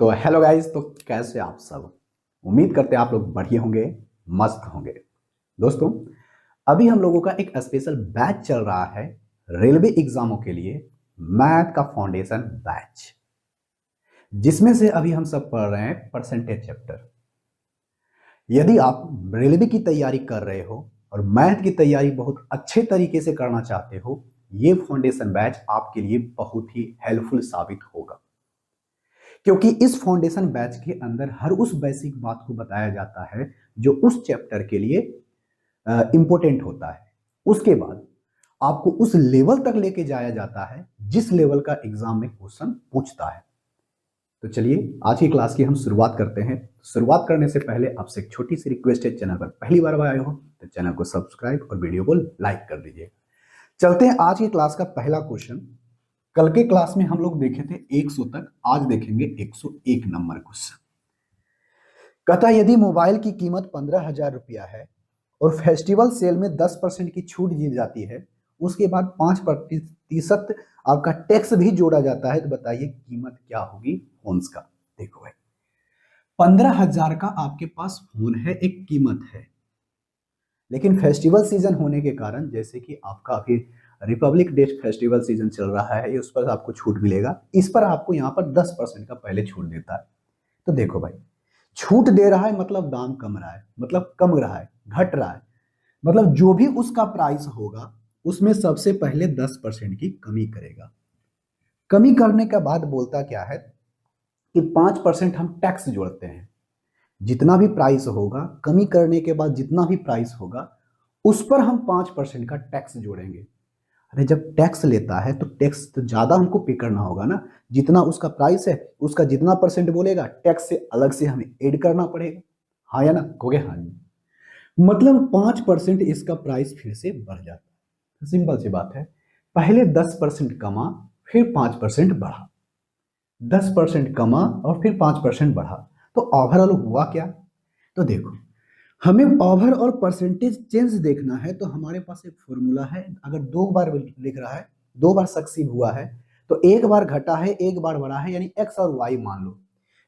तो hello guys. तो कैसे आप सब? उम्मीद करते हैं आप लोग बढ़िया होंगे, मस्त होंगे। दोस्तों, अभी हम लोगों का एक स्पेशल बैच चल रहा है रेलवे एग्जामों के लिए, मैथ का फाउंडेशन बैच, जिसमें से अभी हम सब पढ़ रहे हैं परसेंटेज चैप्टर। यदि आप रेलवे की तैयारी कर रहे हो और मैथ की तैयारी बहुत अच्छे तरीके से करना चाहते हो, ये फाउंडेशन बैच आपके लिए बहुत ही हेल्पफुल साबित होगा, क्योंकि इस फाउंडेशन बैच के अंदर हर उस बेसिक बात को बताया जाता है जो उस चैप्टर के लिए इंपॉर्टेंट होता है। उसके बाद आपको उस लेवल तक लेके जाया जाता है जिस लेवल का एग्जाम में क्वेश्चन पूछता है। तो चलिए आज की क्लास की हम शुरुआत करते हैं। शुरुआत करने से पहले आपसे एक छोटी सी रिक्वेस्ट है, चैनल पर पहली बार आए हो तो चैनल को सब्सक्राइब और वीडियो को लाइक कर दीजिए। चलते हैं आज की क्लास का पहला क्वेश्चन। कल के क्लास में हम लोग देखे थे 100 तक, आज देखेंगे 101 नंबर क्वेश्चन। कहता यदि मोबाइल की कीमत 15,000 रुपया है और फेस्टिवल सेल में 10% की छूट दी जाती है, उसके बाद 5% आपका टैक्स भी जोड़ा जाता है, तो बताइए कीमत क्या होगी फोन का। देखो भाई, 15,000 का आपके पास फोन है, एक कीमत है, लेकिन फेस्टिवल सीजन होने के कारण, जैसे कि आपका अभी रिपब्लिक डे फेस्टिवल सीजन चल रहा है, उस पर आपको छूट मिलेगा। इस पर आपको यहाँ पर 10% का पहले छूट देता है। तो देखो भाई, छूट दे रहा है मतलब दाम कम रहा है, मतलब कम रहा है, घट रहा है, मतलब जो भी उसका प्राइस होगा उसमें सबसे पहले 10% की कमी करेगा। कमी करने के बाद बोलता क्या है कि 5% हम टैक्स जोड़ते हैं। जितना भी प्राइस होगा, कमी करने के बाद जितना भी प्राइस होगा उस पर हम 5% का टैक्स जोड़ेंगे। अरे जब टैक्स लेता है तो टैक्स तो ज्यादा हमको पे करना होगा ना। जितना उसका प्राइस है उसका जितना परसेंट बोलेगा, टैक्स से अलग से हमें ऐड करना पड़ेगा। हाँ या ना? कहोगे हाँ जी। मतलब 5% इसका प्राइस फिर से बढ़ जाता है। सिंपल सी बात है, पहले 10% कमा, फिर 5% बढ़ा, 10% कमा और फिर 5% बढ़ा, तो ओवरऑल हुआ क्या? तो देखो, हमें ओवर और परसेंटेज चेंज देखना है तो हमारे पास एक फॉर्मूला है। अगर दो बार लिख रहा है, दो बार सक्सीव हुआ है, तो एक बार घटा है एक बार बढ़ा है, यानी एक्स और वाई मान लो।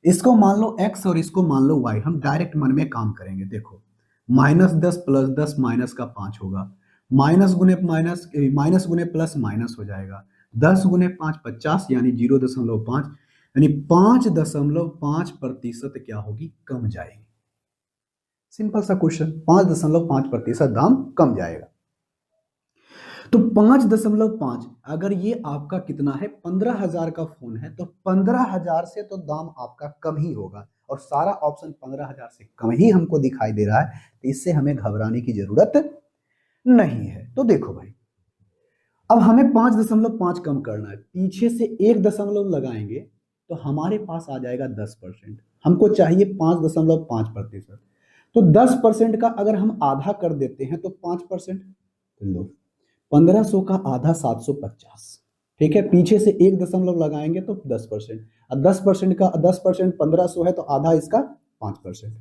इसको मान लो एक्स और इसको मान लो वाई। हम डायरेक्ट मन में काम करेंगे। देखो, -10 + 10 माइनस का 5 होगा, माइनस गुने माइनस, माइनस गुने प्लस माइनस हो जाएगा, 10 गुने 5 50, यानी 0.5, यानी 5.5% क्या होगी? कम जाएगी। सिंपल सा क्वेश्चन, 5.5% दाम कम जाएगा। तो 5.5, अगर ये आपका कितना है, 15,000 का फोन है, तो 15,000 से तो दाम आपका कम ही होगा, और सारा ऑप्शन 15,000 से कम ही हमको दिखाई दे रहा है, तो इससे हमें घबराने की जरूरत नहीं है। तो देखो भाई, अब हमें 5.5 कम करना है, पीछे से 1 दशमलव लगाएंगे तो हमारे पास आ जाएगा 10%। हमको चाहिए 5.5%। तो 10% का अगर हम आधा कर देते हैं तो 5%, लो 1500 का आधा 750। ठीक है, पीछे से 1 दशमलव लगाएंगे तो 10%, और 10% का 10% 1500 है, तो आधा इसका 5%।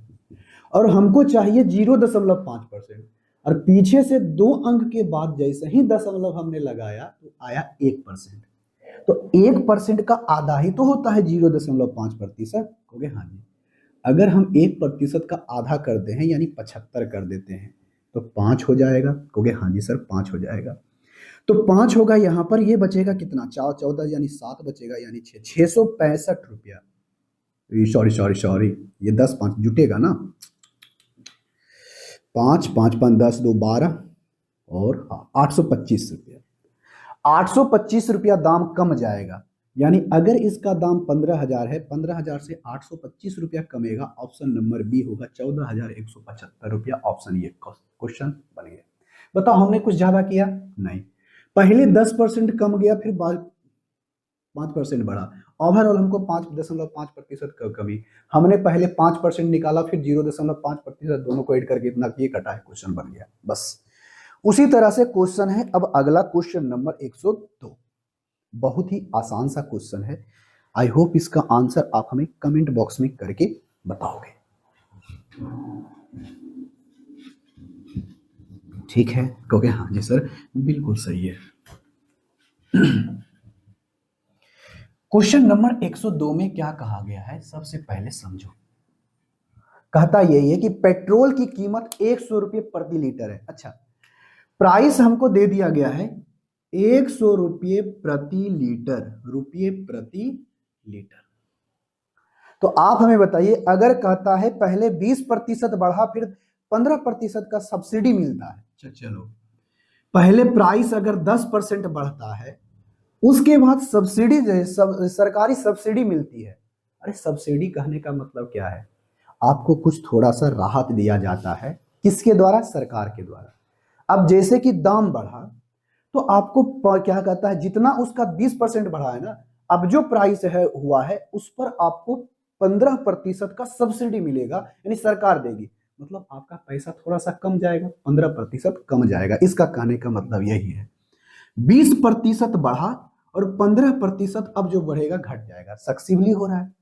और हमको चाहिए 0.5%, और पीछे से 2 अंक के बाद जैसे ही दशमलव हमने लगाया तो आया 1%। तो 1% का आधा ही तो होता है 0.5%। कहोगे हाँ जी। अगर हम 1% का आधा करते हैं यानी 75 कर देते हैं तो 5 हो जाएगा। कहोगे हाँ जी सर, 5 हो जाएगा। तो 5 होगा, यहां पर ये बचेगा कितना? 4 14 यानी 7 बचेगा, यानी 665 रुपया। सॉरी सॉरी सॉरी, ये 10 5 जुटेगा ना, 5 5 5 10 2 12, और हाँ 825 रुपया। 825 रुपया दाम कम जाएगा, यानी अगर इसका दाम 15,000 है, 15,000 से 825 रुपया कमेगा। ऑप्शन नंबर बी होगा 14,175 रुपया। ऑप्शन ये क्वेश्चन बन गया। बताओ, हमने कुछ ज्यादा किया नहीं, पहले 10% कम गया, फिर 5% बढ़ा। ओवरऑल हमको 5.5% कमी। हमने पहले 5% निकाला, फिर 0.5%, दोनों को ऐड करके इतना ये कटा है, क्वेश्चन बन गया। बस उसी तरह से क्वेश्चन है अब अगला, क्वेश्चन नंबर 102। बहुत ही आसान सा क्वेश्चन है। आई होप इसका आंसर आप हमें कमेंट बॉक्स में करके बताओगे। ठीक है, कहोगे हाँ जी सर, बिल्कुल सही है। क्वेश्चन नंबर 102 में क्या कहा गया है, सबसे पहले समझो। कहता यही है कि पेट्रोल की कीमत 100 रुपये प्रति लीटर है। अच्छा, प्राइस हमको दे दिया गया है 100 रुपये प्रति लीटर, रुपये प्रति लीटर। तो आप हमें बताइए, अगर कहता है पहले 20% बढ़ा फिर 15% का सब्सिडी मिलता है। अच्छा चलो, पहले प्राइस अगर 10% बढ़ता है, उसके बाद सब्सिडी सरकारी सब्सिडी मिलती है। अरे सब्सिडी कहने का मतलब क्या है, आपको कुछ थोड़ा सा राहत दिया जाता है, किसके द्वारा, सरकार के द्वारा। अब जैसे कि दाम बढ़ा तो आपको क्या कहता है, जितना उसका 20% बढ़ा है ना, अब जो प्राइस है हुआ है उस पर आपको 15% का सब्सिडी मिलेगा, यानी सरकार देगी। मतलब आपका पैसा थोड़ा सा कम जाएगा, 15% कम जाएगा। इसका कहने का मतलब यही है, 20% बढ़ा और 15% अब जो बढ़ेगा घट जाएगा। सक्सेसफुली हो रहा है,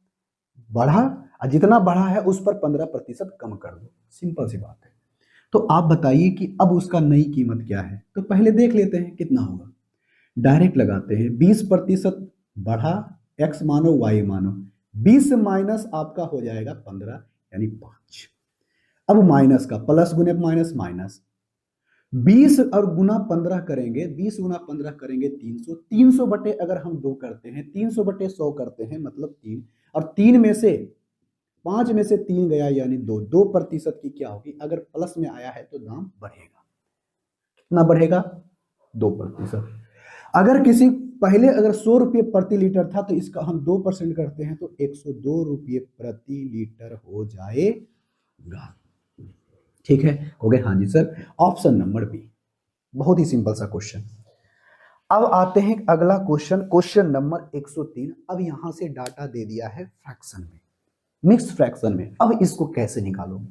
बढ़ा और जितना बढ़ा है उस पर 15% कम कर दो, सिंपल सी बात है। तो आप बताइए कि अब उसका नई कीमत क्या है, तो पहले देख लेते हैं कितना होगा। डायरेक्ट लगाते हैं, 20% बढ़ा, x मानो y मानो, 20 माइनस आपका हो जाएगा 15 यानी 5। अब माइनस का प्लस गुने माइनस माइनस, 20 और गुना 15 करेंगे, 20 गुना 15 करेंगे 300, 300 बटे अगर हम 2 करते हैं, 300 बटे 100 करते हैं मतलब 3, और 3 में से 5 में से 3 गया यानी 2, 2% की क्या होगी, अगर प्लस में आया है तो दाम बढ़ेगा। कितना बढ़ेगा, 2%। अगर किसी पहले अगर 100 रुपये प्रति लीटर था तो इसका हम 2% करते हैं तो 102 रुपये प्रति लीटर हो जाएगा। ठीक है, हो गए, हाँ जी सर, ऑप्शन नंबर बी। बहुत ही सिंपल सा क्वेश्चन। अब आते हैं अगला क्वेश्चन, क्वेश्चन नंबर 103। अब यहां से डाटा दे दिया है फ्रैक्शन में, मिक्स फ्रैक्शन में। अब इसको कैसे निकालोगे,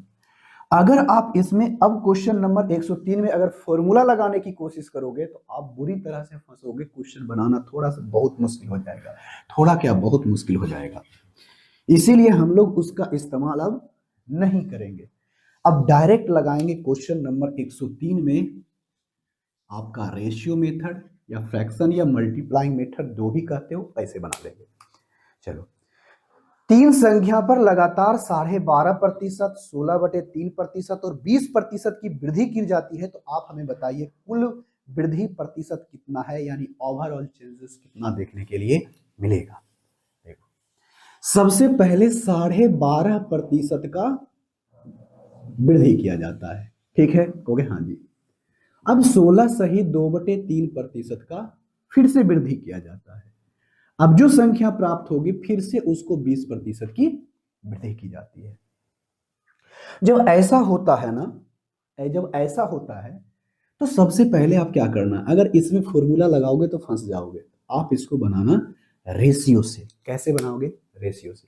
अगर आप इसमें अब क्वेश्चन नंबर 103 में अगर फॉर्मूला लगाने की कोशिश करोगे तो आप बुरी तरह से फंसोगे। क्वेश्चन बनाना थोड़ा सा बहुत मुश्किल हो जाएगा, थोड़ा क्या बहुत मुश्किल हो जाएगा। इसीलिए हम लोग उसका इस्तेमाल अब नहीं करेंगे। अब डायरेक्ट लगाएंगे क्वेश्चन नंबर 103 में। आपका रेशियो मेथड या फ्रैक्शन या मल्टीप्लाइंग मेथड जो भी कहते हो ऐसे बना लेंगे। चलो, 3 संख्या पर लगातार 12.5%, 16/3% और 20% की वृद्धि की जाती है, तो आप हमें बताइए कुल वृद्धि प्रतिशत कितना है, यानी ओवरऑल चेंजेस कितना देखने के लिए मिलेगा। देखो, सबसे पहले 12.5% का वृद्धि किया जाता है, ठीक है, हो गया, हाँ जी। अब 16 सही 2/3% का फिर से वृद्धि किया जाता है। अब जो संख्या प्राप्त होगी फिर से उसको 20% की वृद्धि की जाती है। जब ऐसा होता है ना, जब ऐसा होता है तो सबसे पहले आप क्या करना, अगर इसमें फॉर्मूला लगाओगे तो फंस जाओगे। आप इसको बनाना रेशियो से। कैसे बनाओगे, रेशियो से।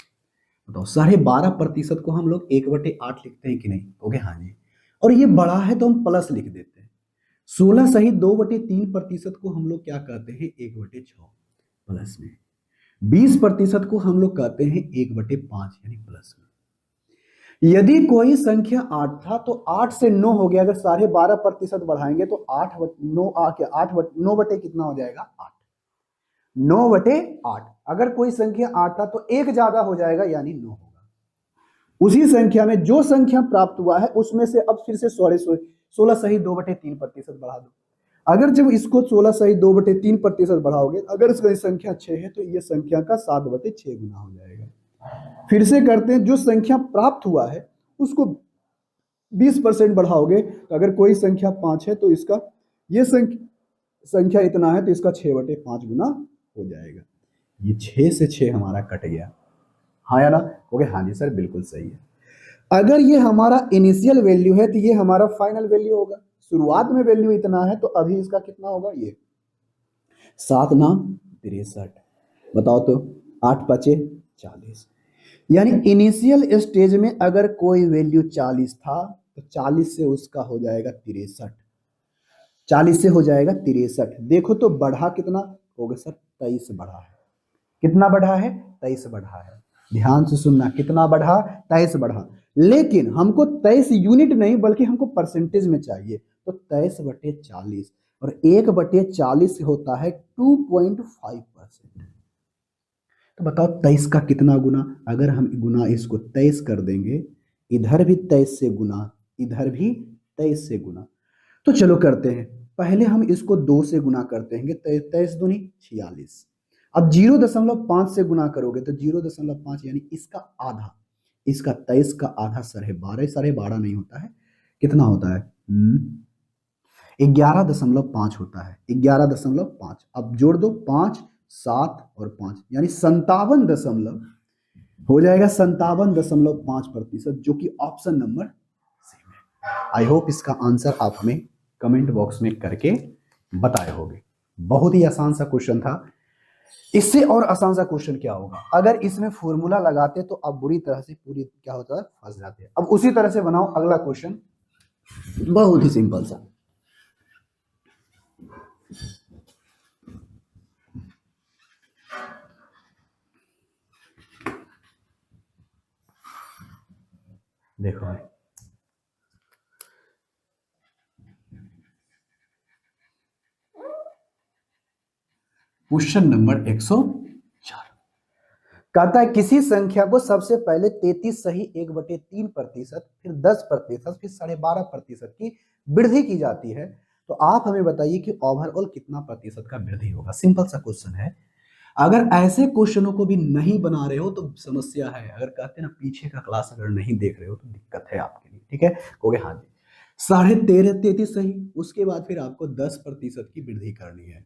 बताओ, 12.5% को हम लोग 1/8 लिखते हैं कि नहीं, हो गया, हाँ जी। और ये बड़ा है तो हम प्लस लिख देते हैं। 16 सही 2/3% को हम लोग क्या कहते हैं, 1/6 प्लस में। 20% को हम लोग कहते हैं 1/5 यानी प्लस में। यदि कोई संख्या 8 था तो 8 से 9 हो गया, अगर 12.5% बढ़ाएंगे तो 9 बटे कितना हो जाएगा, 8, 9/8। अगर कोई संख्या 8 था तो 1 ज्यादा हो जाएगा यानी 9 होगा। उसी संख्या में जो संख्या प्राप्त हुआ है उसमें से अब फिर से 16 सही 2/3% बढ़ा दो। अगर जब इसको 16 सही 2/3% बढ़ाओगे, अगर इसकी संख्या 6 है तो ये संख्या का 7/6 गुना हो जाएगा। फिर से करते हैं, जो संख्या प्राप्त हुआ है उसको 20% बढ़ाओगे, तो अगर कोई संख्या 5 है तो इसका ये संख्या इतना है तो इसका 6/5 गुना हो जाएगा। ये 6 से 6 हमारा कट गया, हाँ या ना, हो गया, हाँ जी सर, बिल्कुल सही है। अगर ये हमारा इनिशियल वैल्यू है तो ये हमारा फाइनल वैल्यू होगा। शुरुआत में वैल्यू इतना है तो अभी इसका कितना होगा, ये 7 नाम 63। बताओ तो, 8 5 40, यानी इनिशियल स्टेज में अगर कोई वैल्यू 40 था तो 40 से उसका हो जाएगा 63, 40 से हो जाएगा 63। देखो तो बढ़ा कितना होगा सर, 23 बढ़ा है। कितना बढ़ा है, 23 बढ़ा है। ध्यान से सुनना, कितना बढ़ा, 23 बढ़ा। लेकिन हमको 23 यूनिट नहीं बल्कि हमको परसेंटेज में चाहिए, तो 23/40 और 1/40 होता है 2.5%। तो बताओ 23 का कितना गुना, अगर हम गुना इसको 23 कर देंगे, इधर भी 23 से गुना, इधर भी 23 से गुना, तो चलो करते हैं। पहले हम इसको 2 से गुना करते हैं, 23 दूनी 46। अब 0.5 से गुना करोगे तो 0.5 यानी इसका आधा, इसका 23 का आधा 12.5, 12.5 नहीं होता है, कितना होता है 11.5 होता है, 11.5। अब जोड़ दो 5, 7 और 5 यानी 57 दशमलव हो जाएगा, 57.5%, जो कि ऑप्शन नंबर सेम है। आई होप इसका आंसर आप हमें कमेंट बॉक्स में करके बताए होंगे। बहुत ही आसान सा क्वेश्चन था। इससे और आसान सा क्वेश्चन क्या होगा, अगर इसमें फॉर्मूला लगाते तो अब बुरी तरह से पूरी क्या होता है, फंस जाते। अब उसी तरह से बनाओ अगला क्वेश्चन, बहुत ही सिंपल सा। देखो भाई, क्वेश्चन नंबर 104 कहता है किसी संख्या को सबसे पहले 33 सही 1/3%, फिर 10%, फिर 12.5% की वृद्धि की जाती है, तो आप हमें बताइए कि ओवरऑल कितना प्रतिशत का वृद्धि होगा। सिंपल सा क्वेश्चन है। अगर ऐसे क्वेश्चनों को भी नहीं बना रहे हो तो समस्या है। अगर कहते हैं ना पीछे का क्लास अगर नहीं देख रहे हो तो दिक्कत है आपके लिए, ठीक है। कहोगे हाँ जी 13.5 33 सही, उसके बाद फिर आपको 10% की वृद्धि करनी है,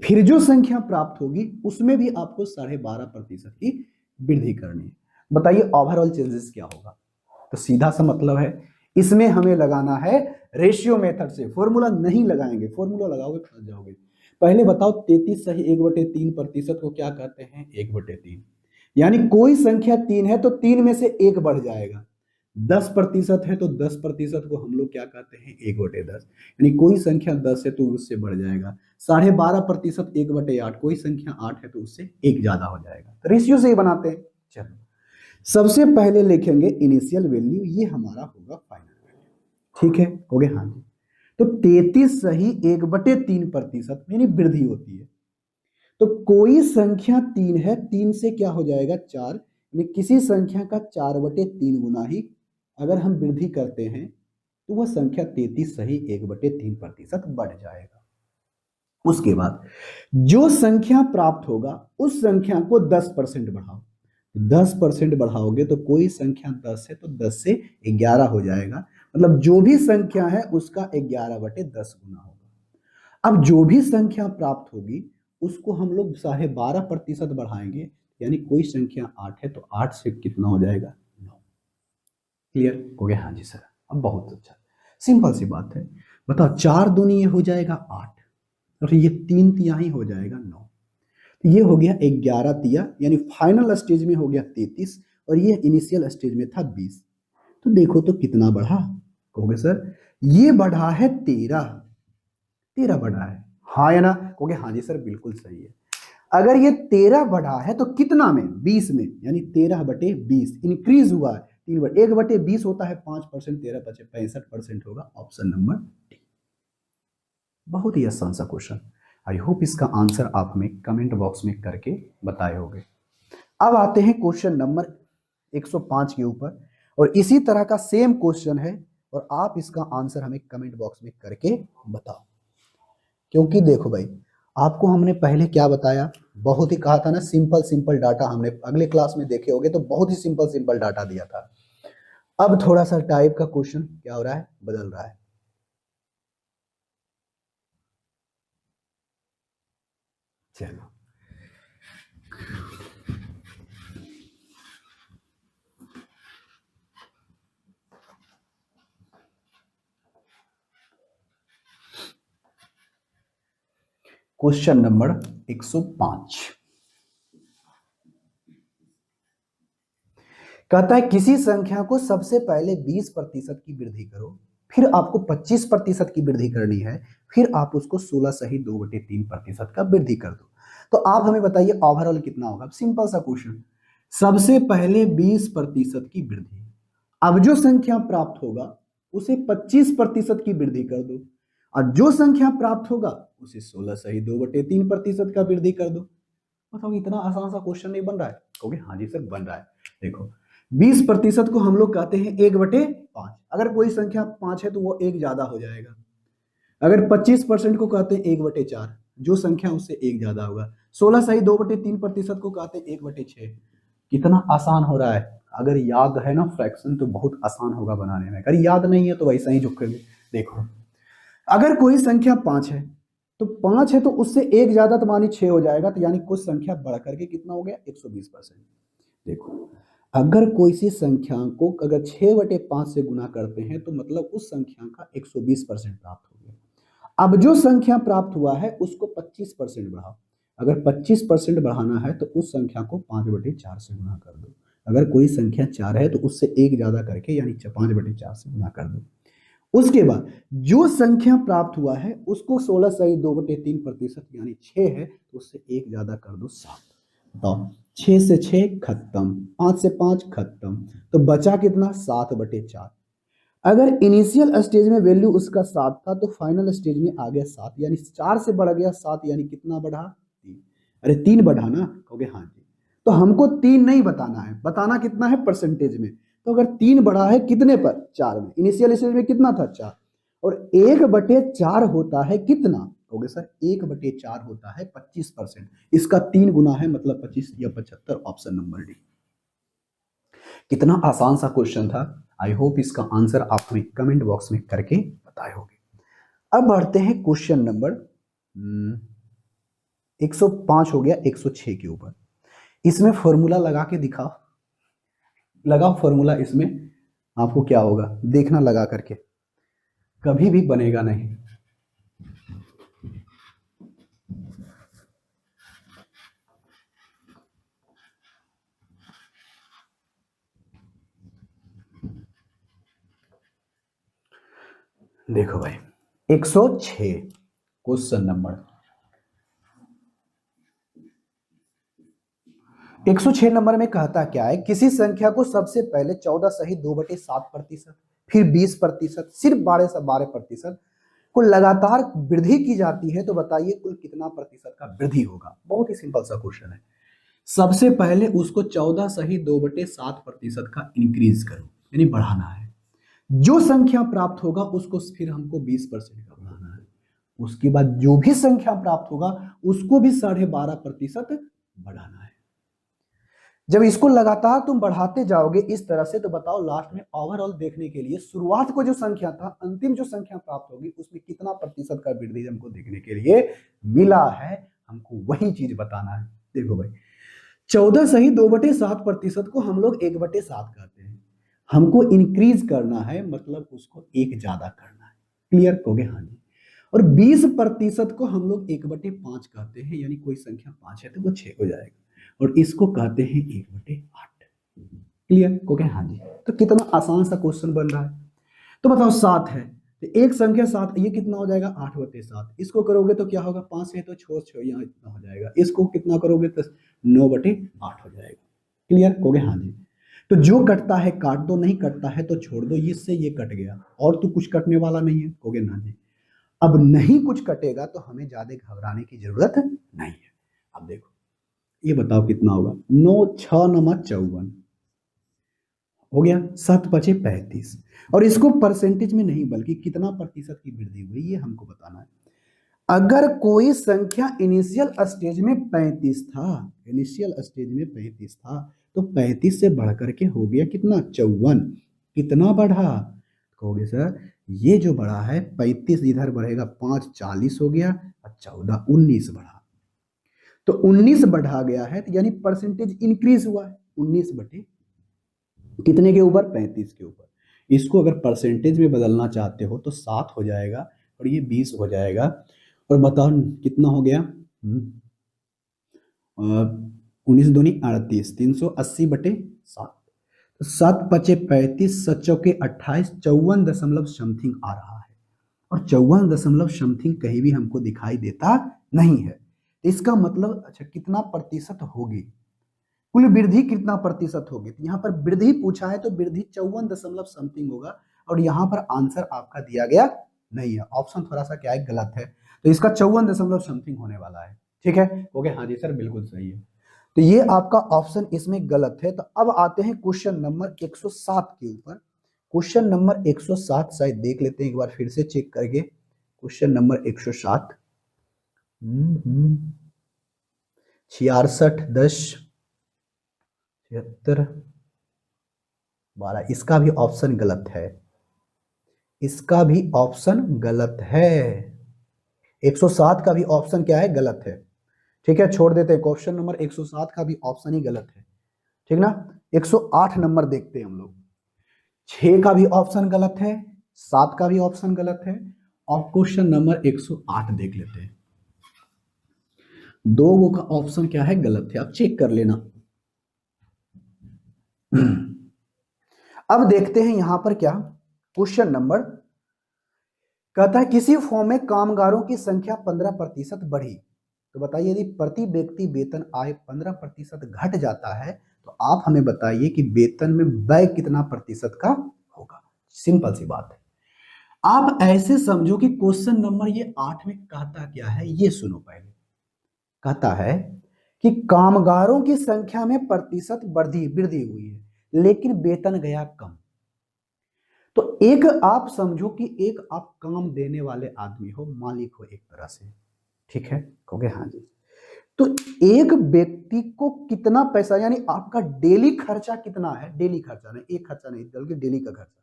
फिर जो संख्या प्राप्त होगी उसमें भी आपको 12.5% की वृद्धि करनी है। बताइए ओवरऑल चेंजेस क्या होगा। तो सीधा सा मतलब है इसमें हमें लगाना है रेशियो मेथड से, फॉर्मूला नहीं लगाएंगे, फॉर्मूला लगाओगे फंस जाओगे। पहले बताओ 33 सही 1/3% को क्या कहते हैं, 1/3, यानी कोई संख्या 3 है तो 3 में से 1 बढ़ जाएगा। 10% है तो 10% को हम लोग क्या कहते हैं, 1/10, यानी कोई संख्या 10 है तो उससे बढ़ जाएगा। 12.5% 1/8, कोई संख्या 8 है तो उससे 1 ज्यादा हो जाएगा। तो रेशियो से ही बनाते हैं। चलो सबसे पहले लिखेंगे इनिशियल वैल्यू, ये हमारा होगा फाइनल वैल्यू, ठीक है। हो गया हाँ जी। तो 33 सही 1/3% यानी वृद्धि होती है। तो कोई संख्या 3 है, 3 से क्या हो जाएगा 4, यानी किसी संख्या का 4/3 गुना ही अगर हम वृद्धि करते हैं तो वह संख्या 33 सही 1/3% बढ़ जाएगा। उसके बाद जो संख्या प्राप्त होगा उस संख्या को 10% बढ़ाओ, 10% बढ़ाओगे तो कोई संख्या 10 है तो 10 से 11 हो जाएगा, मतलब जो भी संख्या है उसका 11/10 गुना होगा। अब जो भी संख्या प्राप्त होगी उसको हम लोग 12.5% बढ़ाएंगे, यानी कोई संख्या 8 है तो 8 से कितना हो जाएगा 9। क्लियर हो गया हाँ जी सर। अब बहुत अच्छा, सिंपल सी बात है। बताओ 4 दूनी ये हो जाएगा 8, और ये 3 तिहाई हो जाएगा 9, तो ये हो गया 11 तिया, यानी फाइनल स्टेज में हो गया 33 और ये इनिशियल स्टेज में था 20। तो देखो तो कितना बढ़ा, कहोगे सर ये बढ़ा है 13 बढ़ा है, हाँ या ना, कहोगे हाँ जी सर बिल्कुल सही है। अगर ये 13 बढ़ा है तो कितना में, 20 में, यानी 13/20 इंक्रीज हुआ है, 1/20 होता है 5%, 13 65% होगा, ऑप्शन नंबर डी। बहुत ही आसान सा क्वेश्चन। आई होप इसका आंसर आप हमें कमेंट बॉक्स में करके बताए होंगे। अब आते हैं क्वेश्चन नंबर 105 के ऊपर, और इसी तरह का सेम क्वेश्चन है और आप इसका आंसर हमें कमेंट बॉक्स में करके बताओ। क्योंकि देखो भाई आपको हमने पहले क्या बताया, बहुत ही कहा था ना सिंपल सिंपल डाटा, हमने अगले क्लास में देखे होंगे तो बहुत ही सिंपल सिंपल डाटा दिया था। अब थोड़ा सा टाइप का क्वेश्चन क्या हो रहा है, बदल रहा है। चलो क्वेश्चन नंबर 105 कहता है किसी संख्या को सबसे पहले 20% की वृद्धि करो, फिर आपको 25% की वृद्धि करनी है, फिर आप उसको 16 सही 2/3% का वृद्धि कर दो। तो आप हमें बताइए ओवरऑल कितना होगा। सिंपल सा क्वेश्चन, सबसे पहले 20% की वृद्धि, अब जो संख्या प्राप्त होगा उसे 25% की वृद्धि कर दो, और जो संख्या प्राप्त होगा उसे 16 सही 2/3% का वृद्धि कर दो। बताओ इतना आसान सा क्वेश्चन नहीं बन रहा है? कहोगे हाँ जी सर बन रहा है। देखो 20% को हम लोग कहते हैं 1/5। अगर कोई संख्या 5 है तो वो एक ज्यादा हो जाएगा। अगर 25% को कहते हैं 1/4, जो संख्या उससे एक ज्यादा होगा। 16 सही 2/3% को कहते हैं 1/6। कितना आसान हो रहा है। अगर याद है ना फ्रैक्शन तो बहुत आसान होगा बनाने में, अगर याद नहीं है तो वैसा ही झुकेंगे। देखो अगर कोई संख्या 5 है तो 5 है तो उससे एक ज्यादा तो मानी 6 हो जाएगा, तो यानी कुछ संख्या बढ़ करके कितना हो गया 120%। देखो अगर कोई सी संख्या को अगर 6/5 से गुना करते हैं तो मतलब उस संख्या का 120% प्राप्त हो गया। अब जो संख्या प्राप्त हुआ है उसको 25% बढ़ाओ। अगर 25% बढ़ाना है तो उस संख्या को 5/4 से गुना कर दो। अगर कोई संख्या 4 है तो उससे एक ज्यादा करके यानी 5/4 से गुना कर दो। उसके बाद जो संख्या प्राप्त हुआ है उसको 16 सही 2/3% यानी 6 है तो उससे एक ज्यादा कर दो 7। बताओ 6 से 6 खत्म, 5 से 5 खत्म, तो बचा कितना 7/4। अगर इनिशियल स्टेज में वैल्यू उसका 7 था तो फाइनल स्टेज में आ गया 7, यानी 4 से बढ़ गया 7, यानी कितना बढ़ा 3। अरे 3 बढ़ा ना, कहोगे हाँ जी। तो हमको 3 नहीं बताना है, बताना कितना है परसेंटेज में। तो अगर 3 बढ़ा है कितने पर 4 में, इनिशियल स्टेज में कितना था 4, और 1/4 होता है कितना, कहोगे सर 1/4 होता है 25%। इसका 3 गुना है मतलब 25 या 75, ऑप्शन नंबर डी। कितना आसान सा क्वेश्चन था। आई होप इसका आंसर आप हमें कमेंट बॉक्स में करके बताए होंगे। अब बढ़ते हैं क्वेश्चन नंबर 105 हो गया 106 के ऊपर। इसमें फॉर्मूला लगा के दिखाओ, लगाओ फॉर्मूला। इसमें आपको क्या होगा देखना लगा करके, कभी भी बनेगा नहीं। देखो भाई 106 क्वेश्चन नंबर 106 नंबर में कहता क्या है, किसी संख्या को सबसे पहले 14 सही 2/7%, फिर 20%, सिर्फ 12% को लगातार वृद्धि की जाती है, तो बताइए कुल कितना प्रतिशत का वृद्धि होगा। बहुत ही सिंपल सा क्वेश्चन है। सबसे पहले उसको 14 सही 2/7% का इंक्रीज करो, यानी बढ़ाना है। जो संख्या प्राप्त होगा उसको फिर हमको 20% का बढ़ाना है। उसके बाद जो भी संख्या प्राप्त होगा उसको भी 12.5% बढ़ाना है। जब इसको लगातार तुम बढ़ाते जाओगे इस तरह से, तो बताओ लास्ट में ओवरऑल देखने के लिए शुरुआत को जो संख्या था, अंतिम जो संख्या प्राप्त होगी उसमें कितना प्रतिशत का वृद्धि हमको देखने के लिए मिला है, हमको वही चीज बताना है। देखो भाई 14 सही 2/7% को हम लोग 1/7 कहते हैं। हमको इंक्रीज करना है मतलब उसको एक ज्यादा करना है। क्लियर हो गया? हाँ जी। और 20% को हम लोग 1/5 कहते हैं, यानी कोई संख्या 5 है तो वो 6 हो जाएगा, और इसको कहते हैं 1/8। क्लियर हो गया? हाँ जी। तो कितना आसान सा क्वेश्चन बन रहा है। तो बताओ 7 है तो एक संख्या 7, ये कितना हो जाएगा 8/7। इसको करोगे तो क्या होगा 5 है तो 6 यहाँ इतना हो जाएगा। इसको कितना करोगे तो 9/8 हो जाएगा। क्लियर हो गया? हाँ जी। तो जो कटता है काट दो, नहीं कटता है तो छोड़ दो। इससे ये कट गया और तो कुछ कटने वाला नहीं है। हो गया ना जी। अब नहीं कुछ कटेगा तो हमें ज्यादा घबराने की जरूरत नहीं है। अब देखो ये बताओ कितना होगा। 9 6 9 54 हो गया, 7 5 35। और इसको परसेंटेज में नहीं बल्कि कितना प्रतिशत की वृद्धि हुई ये हमको बताना है। अगर कोई संख्या इनिशियल स्टेज में 35 था, इनिशियल स्टेज में 35 था, तो 35 से बढ़ करके हो गया कितना 54। कितना बढ़ा? कहोगे सर ये जो बढ़ा है 35 इधर बढ़ेगा 5 40 हो गया, और 14 19 बढ़ा। तो 19 बढ़ा गया है तो यानी परसेंटेज इंक्रीज हुआ है। 19 बटे कितने के ऊपर 35 के ऊपर। इसको अगर परसेंटेज में बदलना चाहते हो तो 7 हो जाएगा और ये 20 हो जाएगा। और बताओ कितना हो गया 19 दूनी 38, 380/7। तो 7 5 35, 7 चौके 28, 54 दशमलव समथिंग आ रहा है। और 54 दशमलव समथिंग कहीं भी हमको दिखाई देता नहीं है। इसका मतलब अच्छा कितना प्रतिशत होगी, कुल वृद्धि कितना प्रतिशत होगी। तो यहाँ पर वृद्धि पूछा है तो वृद्धि 54 दशमलव समथिंग होगा, और यहाँ पर आंसर आपका दिया गया नहीं है। ऑप्शन थोड़ा सा क्या है गलत है, तो इसका 54 दशमलव समथिंग होने वाला है। ठीक है? हो गया? हाँ जी सर बिल्कुल सही है। तो ये आपका ऑप्शन इसमें गलत है। तो अब आते हैं क्वेश्चन नंबर 107 के ऊपर। क्वेश्चन नंबर 107 शायद देख लेते हैं एक बार फिर से चेक करके। क्वेश्चन नंबर 107, 66 10 76 12, इसका भी ऑप्शन गलत है, इसका भी ऑप्शन गलत है। 107 का भी ऑप्शन क्या है, गलत है। ठीक है, छोड़ देते हैं, क्वेश्चन नंबर 107 का भी ऑप्शन ही गलत है। ठीक ना। 108 नंबर देखते हैं हम लोग। 6 का भी ऑप्शन गलत है, 7 का भी ऑप्शन गलत है, और क्वेश्चन नंबर 108 देख लेते हैं। दो का ऑप्शन क्या है, गलत है। आप चेक कर लेना। अब देखते हैं यहां पर क्या क्वेश्चन नंबर कहता है, किसी फॉर्म में कामगारों की संख्या 15% बढ़ी। तो बताइए, यदि प्रति व्यक्ति वेतन आय 15% घट जाता है तो आप हमें बताइए कि वेतन में व्यय कितना प्रतिशत का होगा। सिंपल सी बात है। आप ऐसे समझो कि क्वेश्चन नंबर ये 8 में कहता क्या है, ये सुनो पहले। कहता है कि कामगारों की संख्या में प्रतिशत वृद्धि हुई है लेकिन वेतन गया कम। तो एक आप समझो कि एक आप काम देने वाले आदमी हो, मालिक हो एक तरह से, ठीक है, कहोगे हाँ जी। तो एक व्यक्ति को कितना पैसा, यानी आपका डेली खर्चा कितना है, डेली खर्चा नहीं, एक खर्चा नहीं बल्कि डेली का खर्चा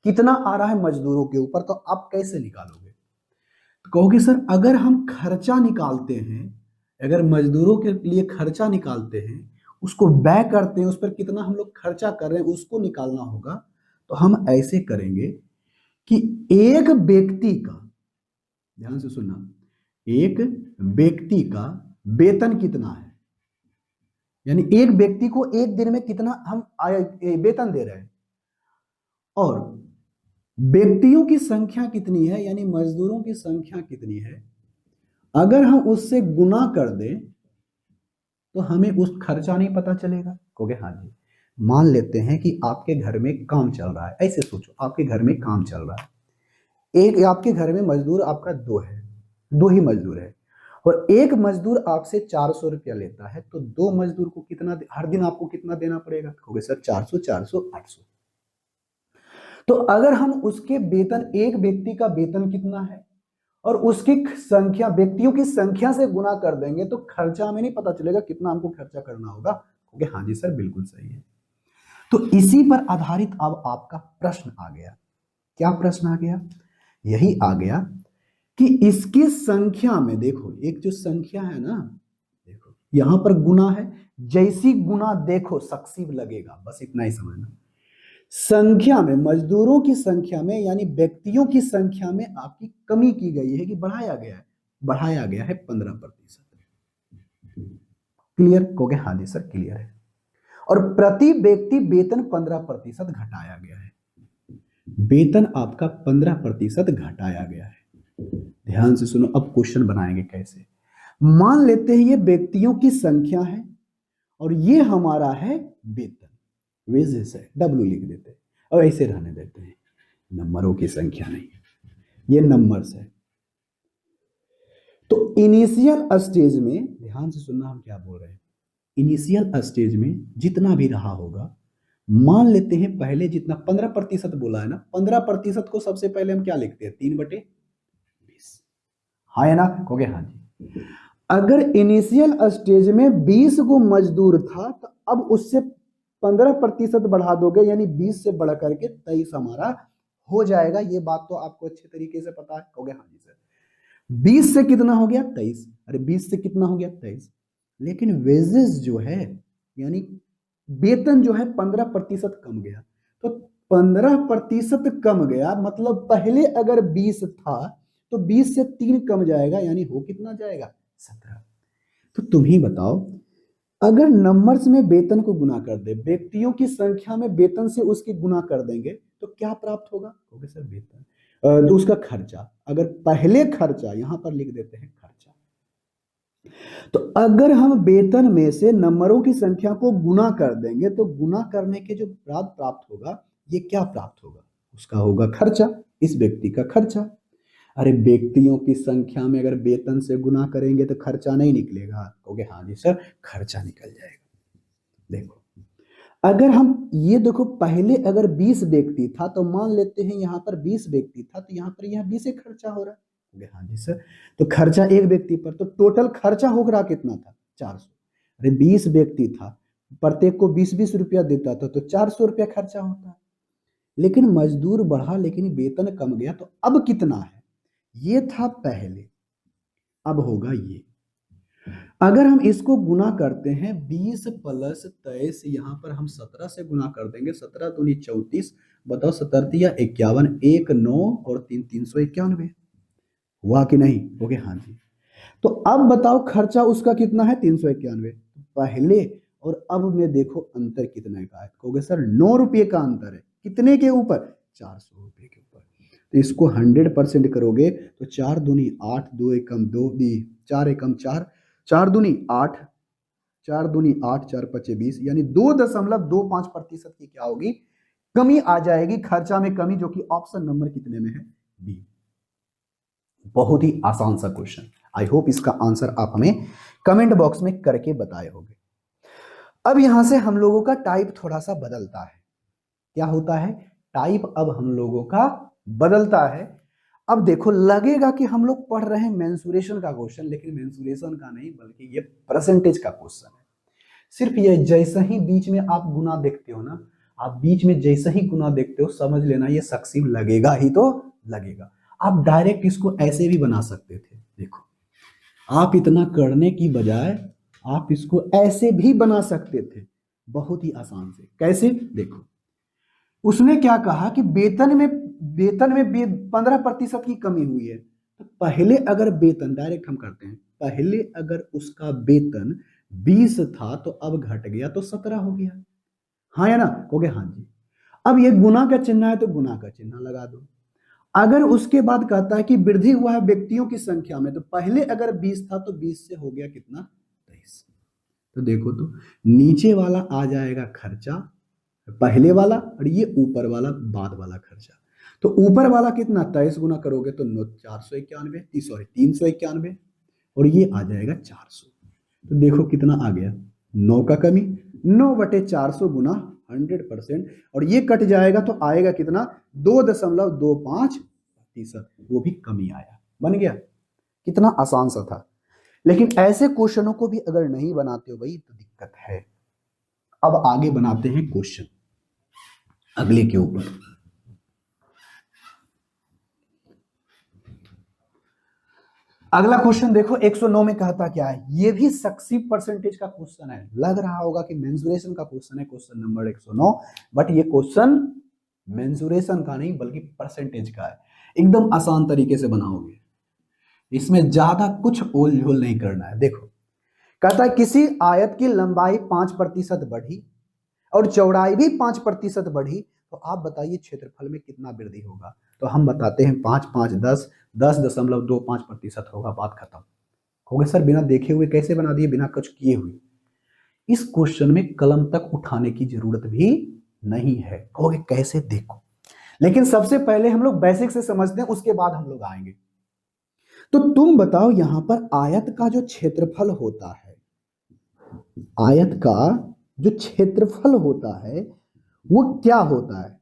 कितना आ रहा है मजदूरों के ऊपर, तो आप कैसे निकालोगे। तो कहोगे सर अगर हम खर्चा निकालते हैं, अगर मजदूरों के लिए खर्चा निकालते हैं, उसको व्यय करते हैं, उस पर कितना हम लोग खर्चा कर रहे हैं उसको निकालना होगा। तो हम ऐसे करेंगे कि एक व्यक्ति का, ध्यान से सुनना, एक व्यक्ति का वेतन कितना है, यानी एक व्यक्ति को एक दिन में कितना हम वेतन दे रहे हैं, और व्यक्तियों की संख्या कितनी है, यानी मजदूरों की संख्या कितनी है, अगर हम उससे गुना कर दें तो हमें उस खर्चा नहीं पता चलेगा। कहोगे हाँ जी। मान लेते हैं कि आपके घर में काम चल रहा है, ऐसे सोचो आपके घर में काम चल रहा है, एक आपके घर में मजदूर आपका दो है, दो ही मजदूर है, और एक मजदूर आपसे 400 रुपया लेता है, तो दो मजदूर को कितना, हर दिन आपको कितना देना पड़ेगा। कहोगे सर 400 400 800। तो अगर हम उसके वेतन, एक व्यक्ति का वेतन कितना है और उसकी संख्या, व्यक्तियों की संख्या से गुना कर देंगे तो खर्चा हमें नहीं पता चलेगा कितना हमको खर्चा करना होगा। क्योंकि हाँ जी सर बिल्कुल सही है। तो इसी पर आधारित अब आपका प्रश्न आ गया। क्या प्रश्न आ गया, यही आ गया कि इसकी संख्या में देखो, एक जो संख्या है ना, देखो यहां पर गुना है, जैसी गुना देखो सक्सीव लगेगा, बस इतना ही समझना। संख्या में, मजदूरों की संख्या में, यानी व्यक्तियों की संख्या में आपकी कमी की गई है कि बढ़ाया गया है, बढ़ाया गया है 15%। क्लियर, कहोगे हाँ जी सर क्लियर है। और प्रति व्यक्ति वेतन 15% घटाया गया है, वेतन आपका 15% घटाया गया है। ध्यान से सुनो, अब क्वेश्चन बनाएंगे कैसे। मान लेते हैं ये व्यक्तियों की संख्या है और ये हमारा है वेतन, वेजेस है, डब्ल्यू लिख देते हैं और ऐसे रहने देते हैं, नंबरों की संख्या नहीं, ये नंबर्स है। तो इनिशियल स्टेज में, ध्यान से सुनना हम क्या बोल रहे हैं, इनिशियल स्टेज में जितना भी रहा होगा, मान लेते हैं पहले जितना 15% बोला है ना, 15% को सबसे पहले हम क्या लिखते हैं, 3/20। हाँ है ना, कहोगे हाँ जी। अगर इनिशियल स्टेज में 20 को मजदूर था तो अब उससे 15% बढ़ा दोगे, यानी 20 से बढ़ करके 23 हमारा हो जाएगा। ये बात तो आपको अच्छे तरीके से पता है, कहोगे हाँ जी सर। 20 से कितना हो गया, 23। अरे 20 से कितना हो गया, 23। लेकिन वेजेस जो है, यानी वेतन जो है 15% कम गया। तो 15% कम गया मतलब पहले अगर 20 था तो 20 से 3 कम जाएगा, यानी हो कितना जाएगा, 17। तो तुम ही बताओ, अगर नंबर्स में वेतन को गुना कर दे, व्यक्तियों की संख्या में वेतन से उसकी गुना कर देंगे तो क्या प्राप्त होगा, ओके सर वेतन, तो उसका खर्चा, अगर पहले खर्चा यहां पर लिख देते हैं खर्चा, तो अगर हम वेतन में से नंबरों की संख्या को गुना कर देंगे तो गुना करने के जो प्राप्त होगा, ये क्या प्राप्त होगा, उसका होगा खर्चा, इस व्यक्ति का खर्चा। अरे व्यक्तियों की संख्या में अगर वेतन से गुना करेंगे तो खर्चा नहीं निकलेगा? कहोगे हाँ जी सर, खर्चा निकल जाएगा। देखो, अगर हम ये देखो, पहले अगर 20 व्यक्ति था तो मान लेते हैं यहाँ पर 20 व्यक्ति था, तो यहाँ पर यहाँ 20 खर्चा हो रहा है। कहोगे हाँ जी सर, तो खर्चा एक व्यक्ति पर, तो टोटल खर्चा हो रहा कितना था? 400। अरे 20 व्यक्ति था, प्रत्येक को 20-20 रुपया देता था, तो 400 रुपया खर्चा होता है। लेकिन मजदूर बढ़ा लेकिन वेतन कम गया, तो अब कितना है? ये था पहले, अब होगा ये। अगर हम इसको गुना करते हैं 20 प्लस 23, यहाँ पर हम 17 से गुना कर देंगे, 17 दूनी 34, बताओ 17 51, 1 9 और 3 391 हुआ कि नहीं? हो गया हाँ जी। तो अब बताओ खर्चा उसका कितना है? 391। पहले और अब में देखो अंतर कितने का है? कहोगे सर 9 रुपये का अंतर है। कितने के ऊपर? 400 रुपये के ऊपर। तो इसको 100% करोगे तो 4 दूनी 8, 2 एकम 2, 4 एकम 4, 4 दूनी 8, 4 दूनी 8, 4 पचे 20, यानी 2.25% की क्या होगी? कमी आ जाएगी, खर्चा में कमी, जो कि ऑप्शन नंबर कितने में है? बी। बहुत ही आसान सा क्वेश्चन। आई होप इसका आंसर आप हमें कमेंट बॉक्स में करके बताए होंगे। अब यहां से हम लोगों का टाइप थोड़ा सा बदलता है। क्या होता है? टाइप अब हम लोगों का बदलता है। अब देखो, लगेगा कि हम लोग पढ़ रहे हैं मेंसुरेशन का क्वेश्चन, लेकिन मेंसुरेशन का नहीं, बल्कि ये परसेंटेज का क्वेश्चन है। सिर्फ ये जैसे ही बीच में आप गुना देखते हो ना, आप बीच में जैसे ही गुना देखते हो, समझ लेना ये सक्सीव लगेगा ही तो लगेगा। आप डायरेक्ट इसको ऐसे भी बना सकते थे। देखो, आप इतना करने की बजाय आप इसको ऐसे भी बना सकते थे, बहुत ही आसान से। कैसे? देखो, उसने क्या कहा कि वेतन में 15% की कमी हुई है। तो पहले अगर वेतन, डायरेक्ट हम करते हैं, पहले अगर उसका वेतन 20 था तो अब घट गया तो 17 हो गया। हाँ या ना? कहोगे हाँ जी। अब ये गुना का चिन्ह है तो गुना का चिन्ह लगा दो। अगर उसके बाद कहता है कि वृद्धि हुआ है व्यक्तियों की संख्या में, तो पहले अगर 20 था तो 20 से हो गया कितना? 23। तो देखो, तो नीचे वाला आ जाएगा खर्चा, पहले वाला, और ये ऊपर वाला बाद वाला खर्चा। तो ऊपर वाला कितना? 23 गुना करोगे तो 491, सॉरी 391, और ये आ जाएगा 400। तो देखो कितना आ गया? 9 का कमी, 9/400 गुना 100%, और ये कट जाएगा तो आएगा कितना? 2.25%, वो भी कमी आया। बन गया? कितना आसान सा था। लेकिन ऐसे क्वेश्चनों को भी अगर नहीं बनाते हो भाई तो दिक्कत है। अब आगे बनाते हैं क्वेश्चन अगले के ऊपर। अगला क्वेश्चन देखो, 109 में कहता क्या है? ये भी सक्सीव परसेंटेज का क्वेश्चन है। लग रहा होगा कि मेंसुरेशन का क्वेश्चन है, क्वेश्चन नंबर 109, बट ये क्वेश्चन मेंसुरेशन का नहीं बल्कि परसेंटेज का है। एकदम आसान तरीके से बनाओगे, इसमें ज्यादा कुछ ओल झोल नहीं करना है। देखो, कहता है किसी आयत की लंबाई 5% बढ़ी और चौड़ाई भी 5% बढ़ी, तो आप बताइए क्षेत्रफल में कितना वृद्धि होगा? तो हम बताते हैं 5 5 10, 10.25% होगा, बात खत्म। हो गया सर, बिना देखे हुए कैसे बना दिए, बिना कुछ किए हुए? इस क्वेश्चन में कलम तक उठाने की जरूरत भी नहीं है। कहोगे कैसे? देखो, लेकिन सबसे पहले हम लोग बेसिक से समझते हैं, उसके बाद हम लोग आएंगे। तो तुम बताओ, यहां पर आयत का जो क्षेत्रफल होता है, आयत का जो क्षेत्रफल होता है वो क्या होता है?